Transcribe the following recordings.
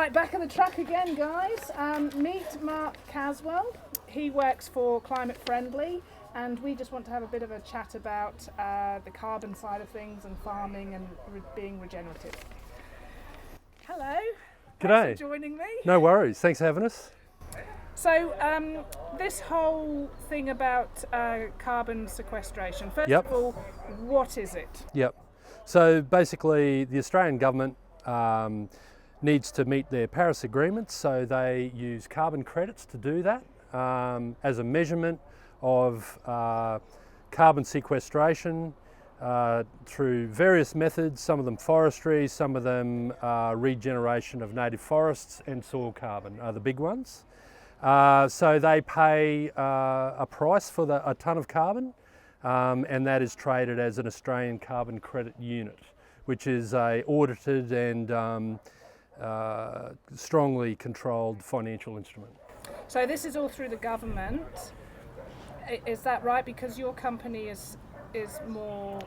Right, back on the track again, guys. Meet Mark Casswell. He works for Climate Friendly, and we just want to have a bit of a chat about the carbon side of things and farming and being regenerative. Hello. G'day. Thanks for joining me. No worries. Thanks for having us. So this whole thing about carbon sequestration, first Yep. of all, what is it? Yep. So basically, the Australian government needs to meet their Paris agreements, so they use carbon credits to do that as a measurement of carbon sequestration through various methods, some of them forestry, some of them regeneration of native forests, and soil carbon are the big ones. So they pay a price for a tonne of carbon, and that is traded as an Australian carbon credit unit, which is a audited and strongly controlled financial instrument. So this is all through the government. Is that right? Because your company is more...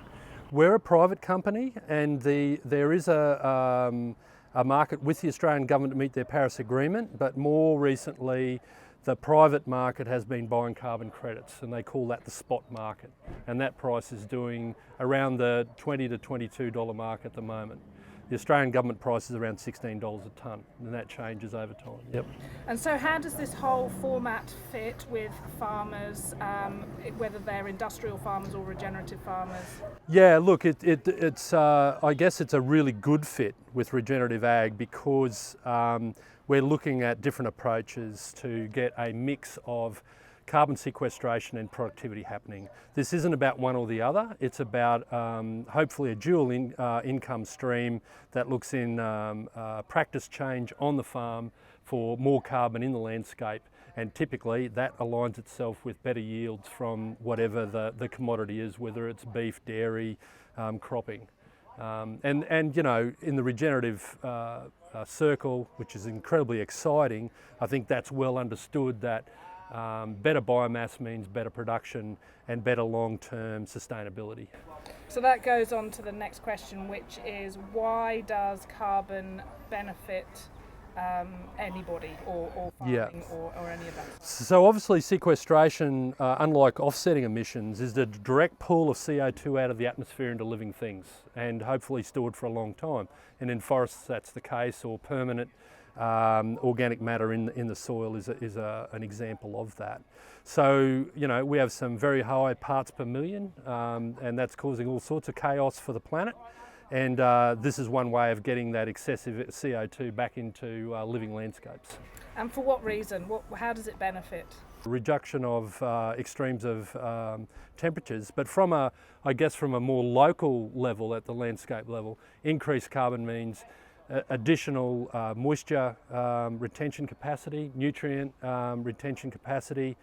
We're a private company, and there is a market with the Australian government to meet their Paris Agreement, but more recently the private market has been buying carbon credits, and they call that the spot market, and that price is doing around the $20 to $22 mark at the moment. The Australian government price is around $16 a tonne, and that changes over time. Yep. And so how does this whole format fit with farmers, whether they're industrial farmers or regenerative farmers? Yeah, look, it's I guess it's a really good fit with regenerative ag because we're looking at different approaches to get a mix of carbon sequestration and productivity happening. This isn't about one or the other, it's about hopefully a dual income stream that looks in practice change on the farm for more carbon in the landscape, and typically that aligns itself with better yields from whatever the commodity is, whether it's beef, dairy, cropping. And you know, in the regenerative circle, which is incredibly exciting, I think that's well understood that better biomass means better production and better long-term sustainability. So that goes on to the next question, which is why does carbon benefit anybody or farming or any of that? So obviously sequestration, unlike offsetting emissions, is the direct pull of CO2 out of the atmosphere into living things and hopefully stored for a long time. And in forests that's the case, or permanent organic matter in the soil is an example of that. So, you know, we have some very high parts per million, and that's causing all sorts of chaos for the planet. And this is one way of getting that excessive CO2 back into living landscapes. And for what reason? How does it benefit? Reduction of extremes of temperatures, but from a more local level, at the landscape level, increased carbon means additional moisture retention capacity, nutrient retention capacity,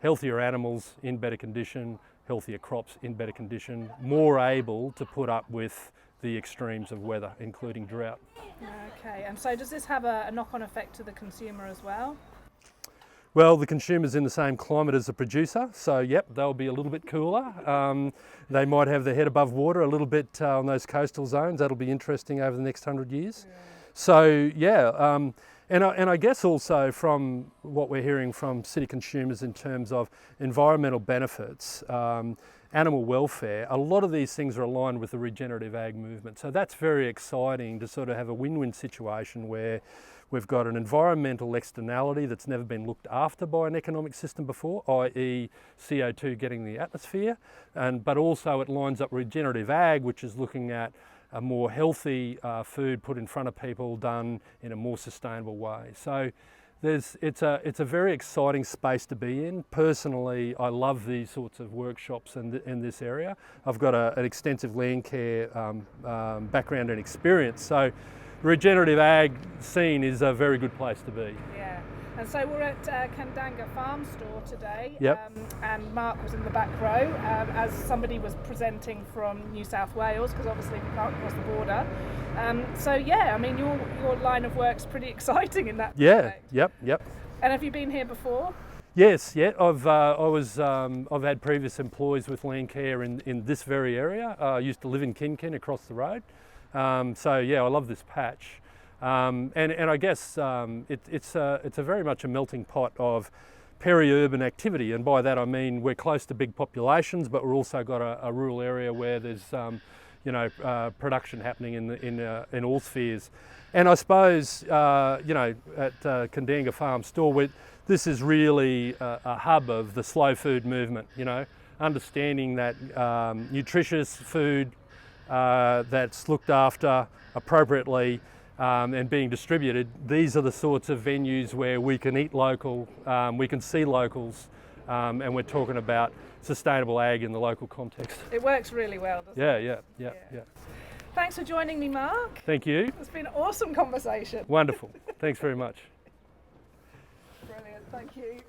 healthier animals in better condition, healthier crops in better condition, more able to put up with the extremes of weather, including drought. Okay, and so does this have a knock-on effect to the consumer as well? Well, the consumer's in the same climate as the producer, so yep, they'll be a little bit cooler. They might have their head above water a little bit on those coastal zones. That'll be interesting over the next 100 years. Yeah. So yeah, and I guess also from what we're hearing from city consumers in terms of environmental benefits, animal welfare, a lot of these things are aligned with the regenerative ag movement. So that's very exciting to sort of have a win-win situation where we've got an environmental externality that's never been looked after by an economic system before, i.e. CO2 getting the atmosphere, but also it lines up regenerative ag, which is looking at a more healthy food put in front of people done in a more sustainable way. So it's a very exciting space to be in. Personally, I love these sorts of workshops in this area. I've got an extensive land care background and experience, so regenerative ag scene is a very good place to be. Yeah, and so we're at Kandanga Farm Store today. Yep. And Mark was in the back row as somebody was presenting from New South Wales, because obviously we can't cross the border. So yeah, I mean your line of work's pretty exciting in that respect. Yep. And have you been here before? Yes, yeah. I've had previous employees with land care in this very area. I used to live in Kinkin across the road. So yeah, I love this patch. And I guess it's a very much a melting pot of peri-urban activity, and by that I mean we're close to big populations, but we're also got a rural area where there's production happening in all spheres. And I suppose at Kandanga Farm Store, this is really a hub of the slow food movement. Understanding that nutritious food that's looked after appropriately and being distributed, these are the sorts of venues where we can eat local, we can see locals, and we're talking about sustainable ag in the local context. It works really well, doesn't it? Yeah. Thanks for joining me, Mark. Thank you. It's been an awesome conversation. Wonderful. Thanks very much. Brilliant, thank you.